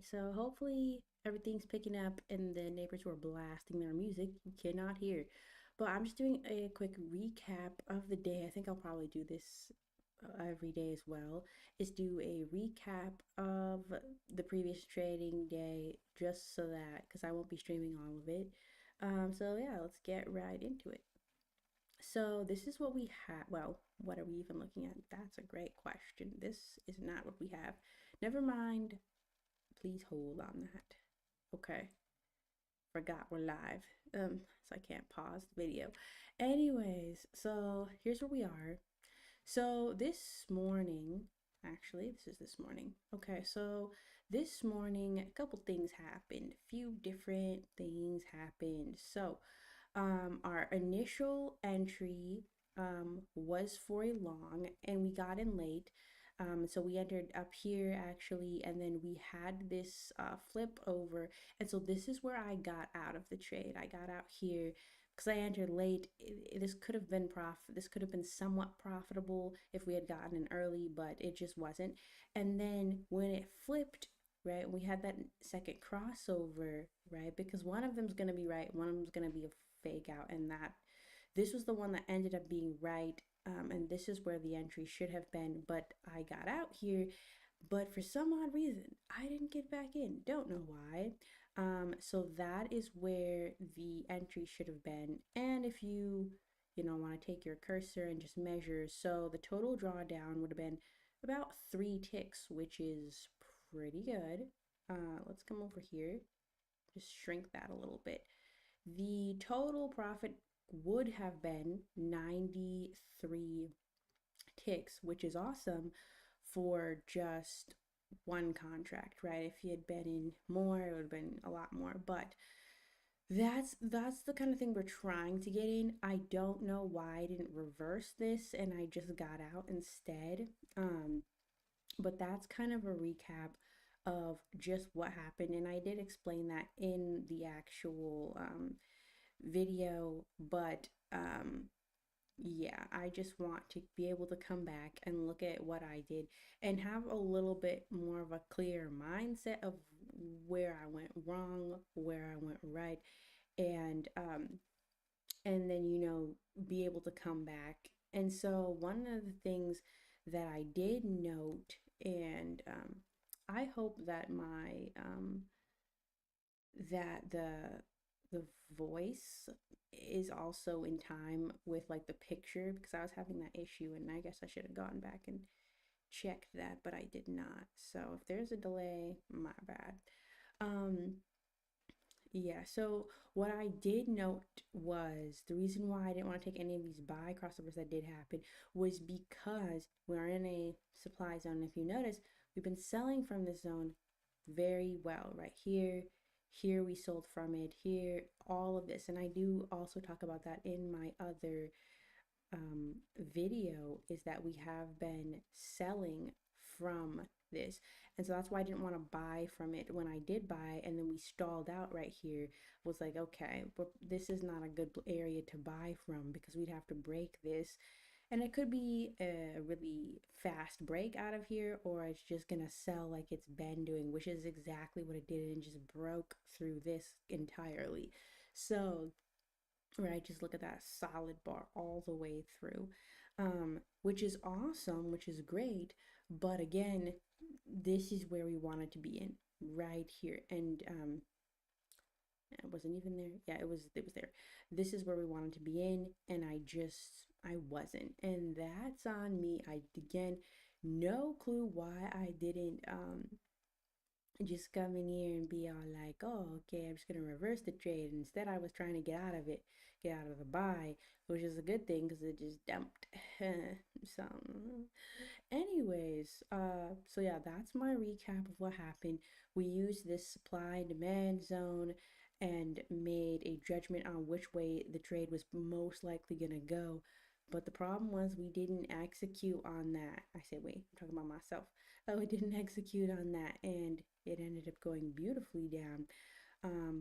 so hopefully everything's picking up and the neighbors who are blasting their music you cannot hear. But I'm just doing a quick recap of the day. I think I'll probably do this every day as well. Is do a recap of the previous trading day just so that because I won't be streaming all of it. So yeah, let's get right into it. So this is what we have. Well, what are we even looking at? That's a great question. This is not what we have. Never mind. Please hold on that. Okay. Forgot we're live. So I can't pause the video. Anyways, so here's where we are. So this morning, actually, this is this morning. Okay, so this morning, a couple things happened. A few different things happened. So, our initial entry was for a long, and we got in late. So we entered up here actually, and then we had this flip over, and so this is where I got out of the trade. I got out here because I entered late. This could have been This could have been somewhat profitable if we had gotten in early, but it just wasn't. And then when it flipped, right, we had that second crossover, right, because one of them's gonna be right, one of them's gonna be a fake out, and that this was the one that ended up being right. And this is where the entry should have been, but I got out here. But for some odd reason, I didn't get back in. Don't know why. So that is where the entry should have been. And if you want to take your cursor and just measure, so the total drawdown would have been about 3 ticks, which is pretty good. Let's come over here, just shrink that a little bit. The total profit would have been 93 ticks, which is awesome for just one contract, right? If he had been in more, it would have been a lot more. But that's the kind of thing we're trying to get in. I don't know why I didn't reverse this and I just got out instead. But that's kind of a recap of just what happened, and I did explain that in the actual video, but yeah, I just want to be able to come back and look at what I did and have a little bit more of a clear mindset of where I went wrong, where I went right, and then be able to come back. And so one of the things that I did note, and I hope that my that the voice is also in time with like the picture, because I was having that issue and I guess I should have gone back and checked that, but I did not. So if there's a delay, my bad. Um yeah, so what I did note was the reason why I didn't want to take any of these buy crossovers that did happen was because we're in a supply zone. If you notice, we've been selling from this zone very well. Right here, here we sold from it, here, all of this. And I do also talk about that in my other video, is that we have been selling from this. And so that's why I didn't want to buy from it when I did buy, and then we stalled out right here. Was like, okay, but this is not a good area to buy from because we'd have to break this, and it could be a really fast break out of here, or it's just gonna sell like it's been doing, which is exactly what it did, and just broke through this entirely. So right, just look at that solid bar all the way through, which is awesome, which is great. But again, this is where we wanted to be in, right here. And it wasn't even there. Yeah, it was there. This is where we wanted to be in, and I wasn't. And that's on me. I again, no clue why I didn't just come in here and be all like, oh, okay, I'm just gonna reverse the trade. Instead, I was trying to get out of it, get out of the buy, which is a good thing because it just dumped. So, anyways, so yeah, that's my recap of what happened. We used this supply demand zone and made a judgment on which way the trade was most likely gonna go. But the problem was we didn't execute on that. I say, wait, I'm talking about myself. Oh, we didn't execute on that, and it ended up going beautifully down.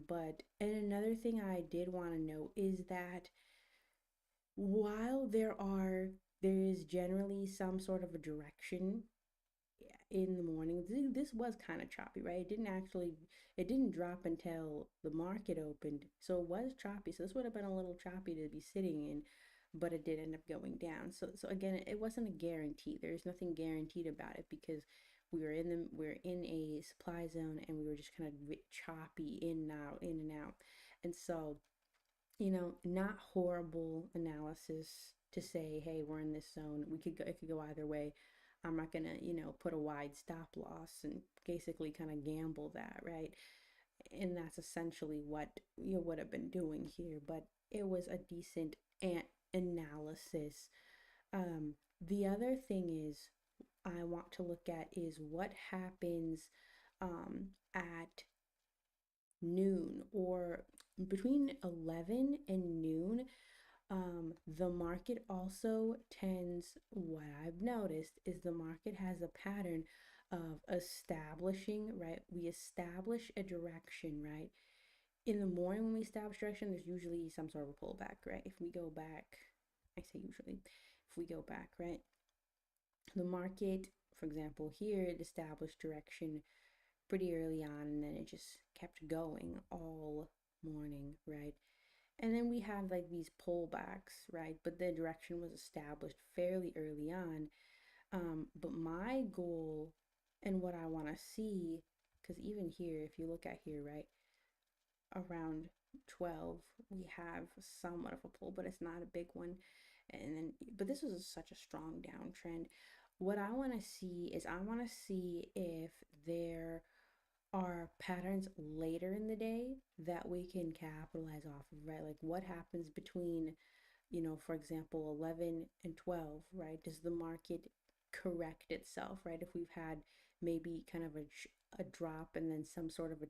But and another thing I did want to note is that while there is generally some sort of a direction in the morning. This was kind of choppy, right? It didn't drop until the market opened. So it was choppy. So this would have been a little choppy to be sitting in, but it did end up going down. So again, it wasn't a guarantee. There's nothing guaranteed about it because we're in a supply zone and we were just kind of choppy in and out, in and out. And so, not horrible analysis to say, hey, we're in this zone. It could go either way. I'm not gonna, put a wide stop loss and basically kind of gamble that, right? And that's essentially what you would have been doing here. But it was a decent analysis. The other thing is I want to look at is what happens at noon or between 11 and noon. The market also tends, what I've noticed is the market has a pattern of establishing, right? We establish a direction, right? In the morning when we establish direction, there's usually some sort of a pullback, right? If we go back, I say usually, if we go back, right? The market, for example, here it established direction pretty early on and then it just kept going all morning, right? And then we have like these pullbacks, right? But the direction was established fairly early on. But my goal and what I want to see, because even here, if you look at here, right, around 12, we have somewhat of a pull, but it's not a big one. And then, but this was such a strong downtrend. What I want to see is I want to see if there are patterns later in the day that we can capitalize off of, right? Like what happens between, for example, 11 and 12, right? Does the market correct itself, right? If we've had maybe kind of a drop and then some sort of a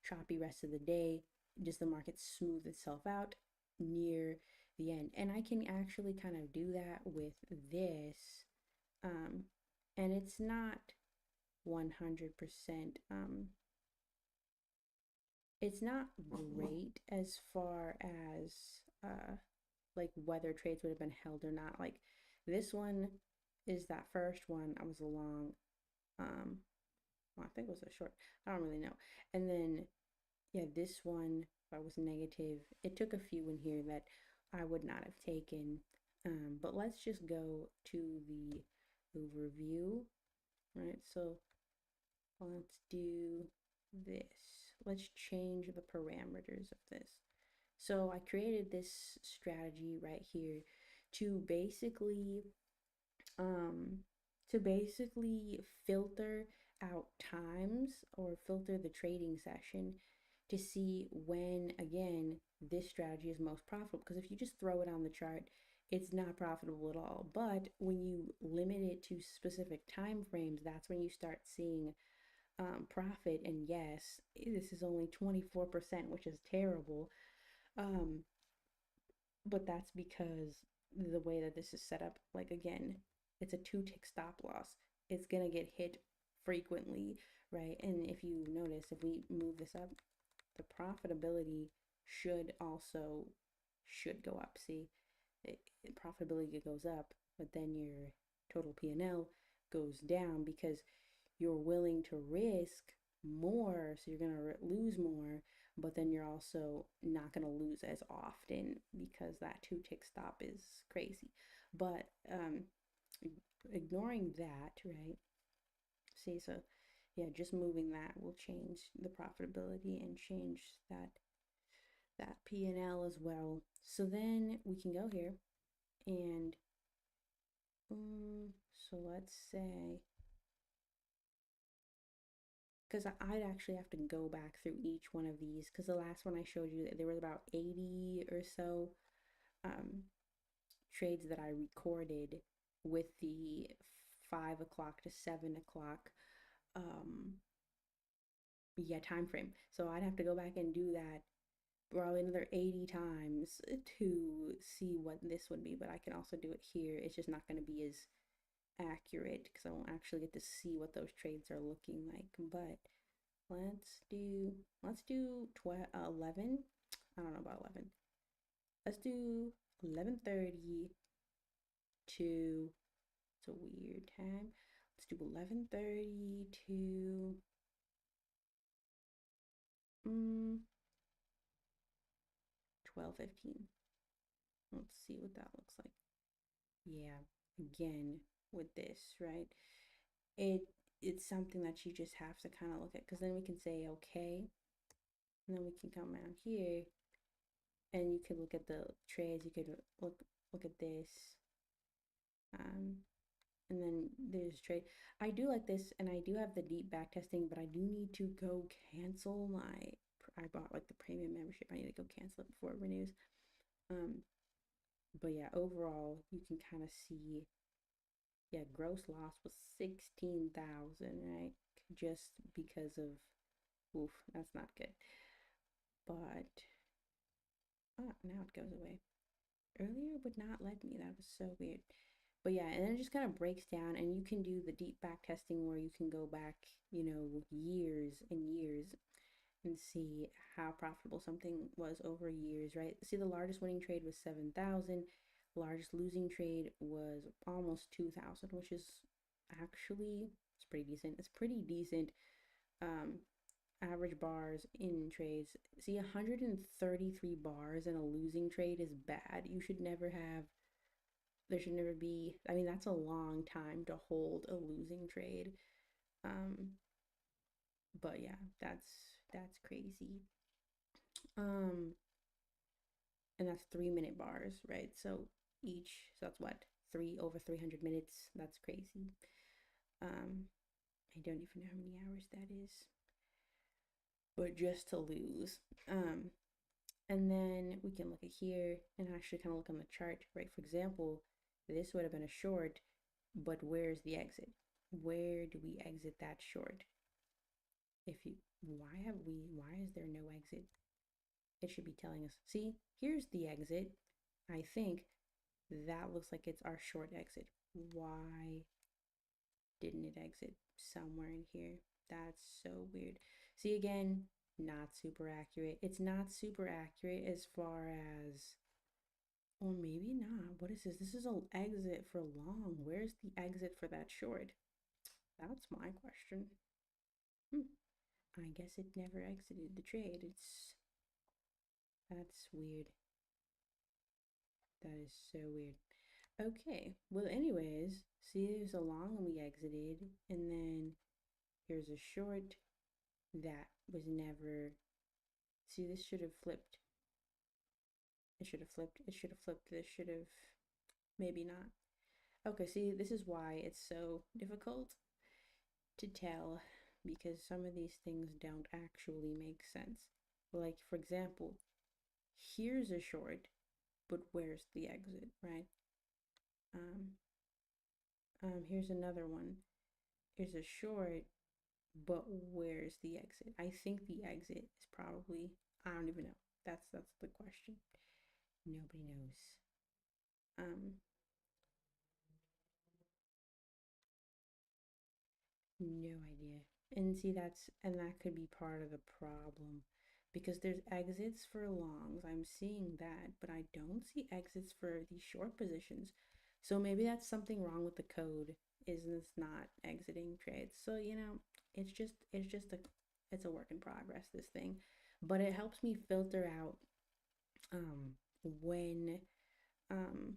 choppy rest of the day, does the market smooth itself out near the end? And I can actually kind of do that with this. Um, and it's not 100%. It's not great as far as like whether trades would have been held or not. Like this one is that first one I was along. Um, well, I think it was a short. I don't really know. And then yeah, this one I was negative. It took a few in here that I would not have taken. But let's just go to the overview, right? So let's do this. Let's change the parameters of this. So I created this strategy right here to basically um filter out times or filter the trading session to see when again this strategy is most profitable, because if you just throw it on the chart it's not profitable at all. But when you limit it to specific time frames, that's when you start seeing profit. And yes, this is only 24%, which is terrible. Um, but that's because the way that this is set up, like again, it's a 2 tick stop loss. It's gonna get hit frequently, right? And if you notice, if we move this up, the profitability should go up. See, profitability goes up, but then your total P&L goes down because you're willing to risk more, so you're going to lose more, but then you're also not going to lose as often because that 2 tick stop is crazy. But ignoring that, right? See, so yeah, just moving that will change the profitability and change that P&L as well. So then we can go here and so let's say, because I'd actually have to go back through each one of these, because the last one I showed you, there was about 80 or so um, trades that I recorded with the 5 o'clock to 7 o'clock yeah, time frame. So I'd have to go back and do that probably another 80 times to see what this would be, but I can also do it here. It's just not going to be as accurate because I won't actually get to see what those trades are looking like. But let's do 11. I don't know about 11. Let's do 11:30 to, it's a weird time. let's do 11:30 to 12:15. Let's see what that looks like. Yeah, again with this, right? It it's something that you just have to kind of look at, because then we can say okay, and then we can come out here and you can look at the trades. You could look at this, um, and then there's trade. I do like this, and I do have the deep back testing, but I do need to go cancel my. I bought like the premium membership. I need to go cancel it before it renews. Um, but yeah, overall, you can kind of see, yeah, gross loss was 16,000, right? Just because of, oof, that's not good. But, now it goes away. Earlier would not let me. That was so weird. But yeah, and then it just kind of breaks down, and you can do the deep back testing where you can go back, years and years and see how profitable something was over years, right? See, the largest winning trade was 7,000. Largest losing trade was almost 2,000, which is actually, it's pretty decent. It's pretty decent. Um, Average bars in trades. See, 133 bars in a losing trade is bad. You should never have, there should never be, I mean, that's a long time to hold a losing trade. Um, but yeah, that's crazy. Um, and that's 3 minute bars, right? So so that's what, three over 300 minutes. That's crazy. Um, I don't even know how many hours that is, but just to lose. And then we can look at here and actually kind of look on the chart, right? For example, this would have been a short, but where's the exit? Where do we exit that short? Why is there no exit? It should be telling us, see, here's the exit. I think that looks like it's our short exit. Why didn't it exit somewhere in here? That's so weird. See, again, not super accurate. It's not super accurate as far as, or maybe not. What is this? This is an exit for long. Where's the exit for that short? That's my question. I guess it never exited the trade. That's weird. That is so weird. Okay, well, anyways, see, there's a long and we exited, and then here's a short that was never. See, this should have flipped. It should have flipped. It should have flipped. This should have. Maybe not. Okay, see, this is why it's so difficult to tell, because some of these things don't actually make sense. Like, for example, here's a short, but where's the exit, right? Um, Here's another one. Here's a short, but where's the exit? I think the exit is probably, I don't even know. That's the question. Nobody knows. Um, no idea. And see, that could be part of the problem, because there's exits for longs. I'm seeing that, but I don't see exits for these short positions. So maybe that's something wrong with the code, is it's not exiting trades. So, it's a work in progress, this thing. But it helps me filter out, um when um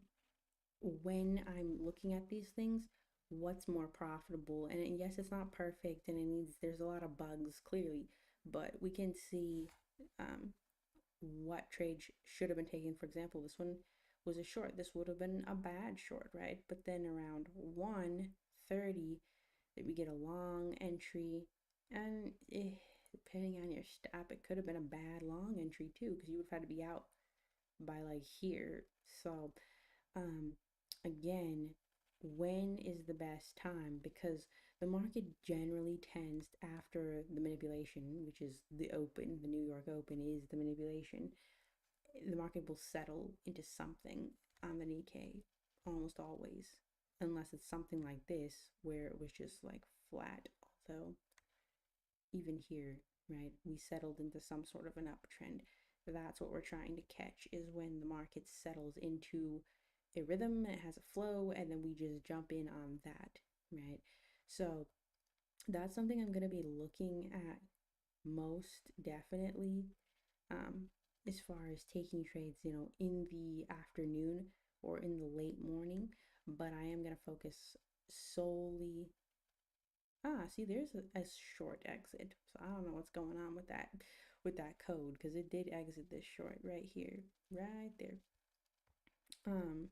I'm looking at these things, what's more profitable. And yes, it's not perfect, and there's a lot of bugs clearly, but we can see, um, what trade should have been taken. For example, this one was a short. This would have been a bad short, right? But then around 1:30, that we get a long entry, and depending on your stop, it could have been a bad long entry too, because you would have had to be out by like here. So, um, again, when is the best time? Because the market generally tends, after the manipulation, which is the open, the New York Open is the manipulation, the market will settle into something on the Nikkei almost always, unless it's something like this where it was just like flat. Although even here, right, we settled into some sort of an uptrend. That's what we're trying to catch, is when the market settles into a rhythm, it has a flow, and then we just jump in on that, right? So that's something I'm going to be looking at most definitely, um, as far as taking trades, in the afternoon or in the late morning. But I am going to focus solely. Ah, see, there's a short exit. So I don't know what's going on with that code because it did exit this short right here, right there. Um,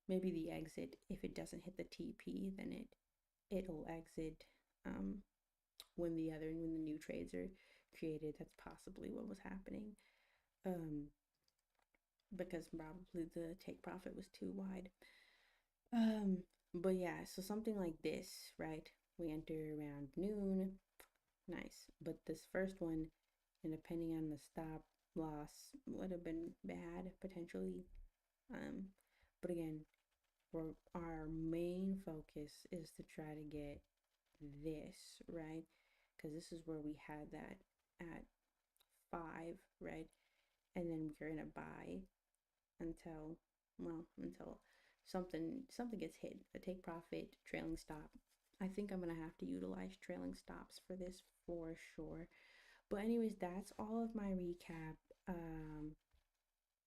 Maybe the exit, if it doesn't hit the TP, then it'll exit when the new trades are created. That's possibly what was happening. Um, because probably the take profit was too wide. Um, but yeah, so something like this, right? We enter around noon. Nice. But this first one, and depending on the stop loss, would have been bad potentially. Um, but again, our main focus is to try to get this, right? Because this is where we had that at 5, right? And then we're gonna buy until, until something gets hit. A take profit, trailing stop. I think I'm gonna have to utilize trailing stops for this for sure. But anyways, that's all of my recap.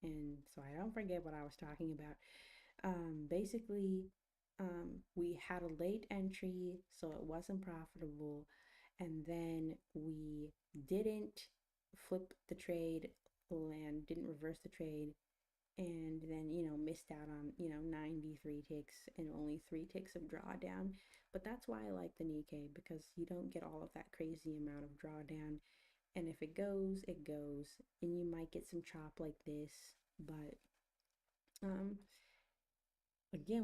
And so I don't forget what I was talking about. Basically, we had a late entry, so it wasn't profitable. And then we didn't flip the trade and didn't reverse the trade. And then, missed out on, 93 ticks and only 3 ticks of drawdown. But that's why I like the Nikkei, because you don't get all of that crazy amount of drawdown. And if it goes, it goes. And you might get some chop like this. But um, again,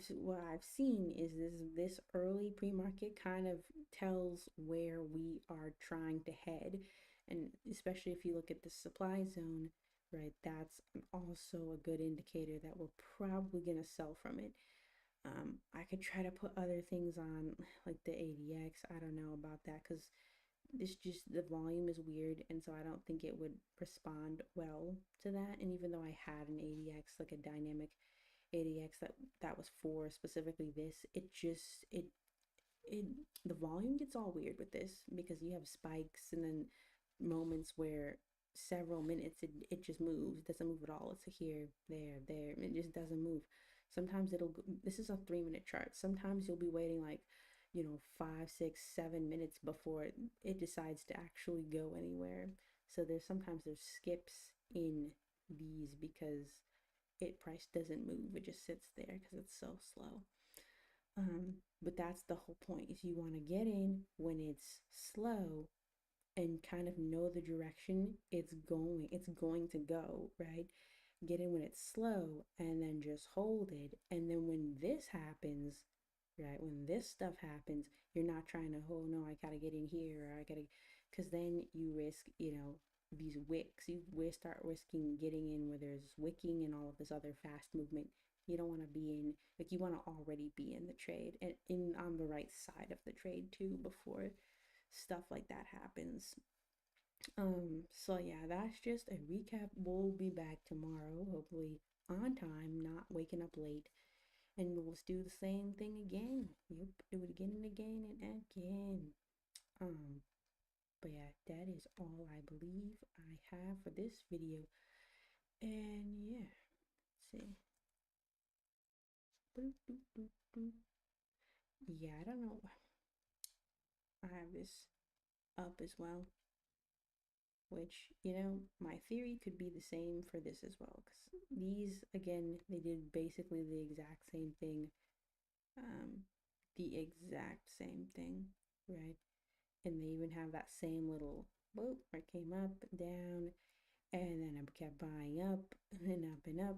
what I've seen is this early pre-market kind of tells where we are trying to head, and especially if you look at the supply zone, right? That's also a good indicator that we're probably gonna sell from it. I could try to put other things on like the ADX. I don't know about that because this just the volume is weird, and so I don't think it would respond well to that. And even though I had an ADX, like a dynamic ADX that was for specifically this, it the volume gets all weird with this because you have spikes and then moments where several minutes it just moves. It doesn't move at all. It's here, there. It just doesn't move. Sometimes this is a 3 minute chart. Sometimes you'll be waiting like, 5, 6, 7 minutes before it decides to actually go anywhere. So sometimes there's skips in these because price doesn't move. It just sits there because it's so slow. But that's the whole point, is you want to get in when it's slow and kind of know the direction it's going to go, right? Get in when it's slow and then just hold it. And then when this happens, right, when this stuff happens, you're not trying to, oh no, I gotta get in here, or I gotta, because then you risk, these wicks. You start risking getting in where there's wicking and all of this other fast movement. You don't want to be in, like, you want to already be in the trade and in on the right side of the trade too before stuff like that happens. So yeah, that's just a recap. We'll be back tomorrow, hopefully on time, not waking up late, and we'll do the same thing again. Yep, do it again and again and again. Um, but yeah, that is all I believe I have for this video. And yeah, let's see. Boop, boop, boop, boop. Yeah, I don't know. I have this up as well, which, my theory could be the same for this as well. Because these, again, they did basically the exact same thing. Um, the exact same thing, right? And they even have that same little whoop where it came up, down, and then I kept buying up and up and up.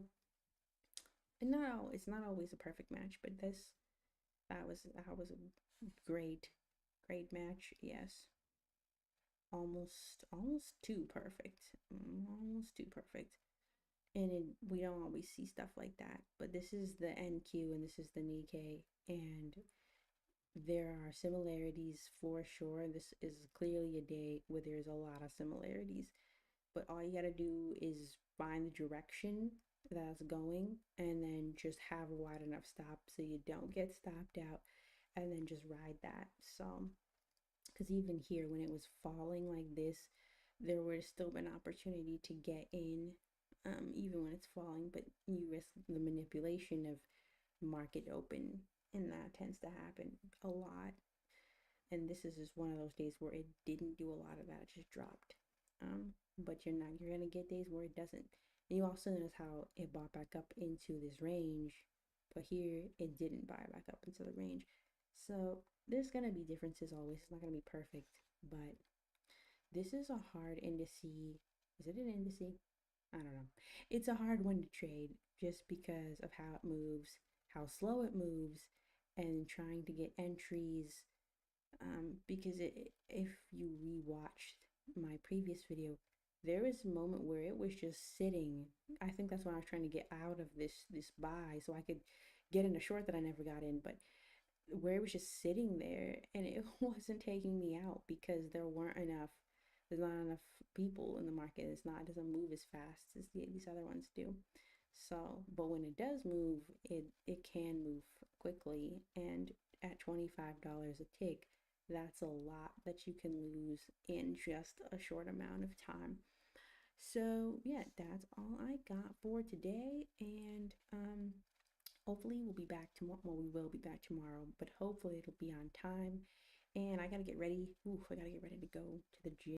And it's not always a perfect match, but that was a great match. Yes, almost too perfect, almost too perfect. And we don't always see stuff like that. But this is the NQ and this is the Nikkei, and there are similarities for sure. This is clearly a day where there's a lot of similarities, but all you gotta do is find the direction that's going and then just have a wide enough stop so you don't get stopped out and then just ride that. So, because even here, when it was falling like this, there would have still been opportunity to get in, even when it's falling, but you risk the manipulation of market open, and that tends to happen a lot. And this is just one of those days where it didn't do a lot of that, it just dropped. But you're gonna get days where it doesn't. And you also notice how it bought back up into this range, but here it didn't buy back up into the range. So there's gonna be differences always. It's not gonna be perfect, but this is a hard indice. Is it an indice? I don't know. It's a hard one to trade just because of how it moves, how slow it moves, and trying to get entries. Because if you rewatched my previous video, there was a moment where it was just sitting. I think that's when I was trying to get out of this buy so I could get in a short that I never got in, but where it was just sitting there and it wasn't taking me out because there's not enough people in the market. It doesn't move as fast as these other ones do. So, but when it does move, it can move quickly, and at $25 a tick, that's a lot that you can lose in just a short amount of time. So, yeah, that's all I got for today, and hopefully we'll be back tomorrow. Well, we will be back tomorrow, but hopefully it'll be on time. And I gotta get ready. Oof, I gotta get ready to go to the gym.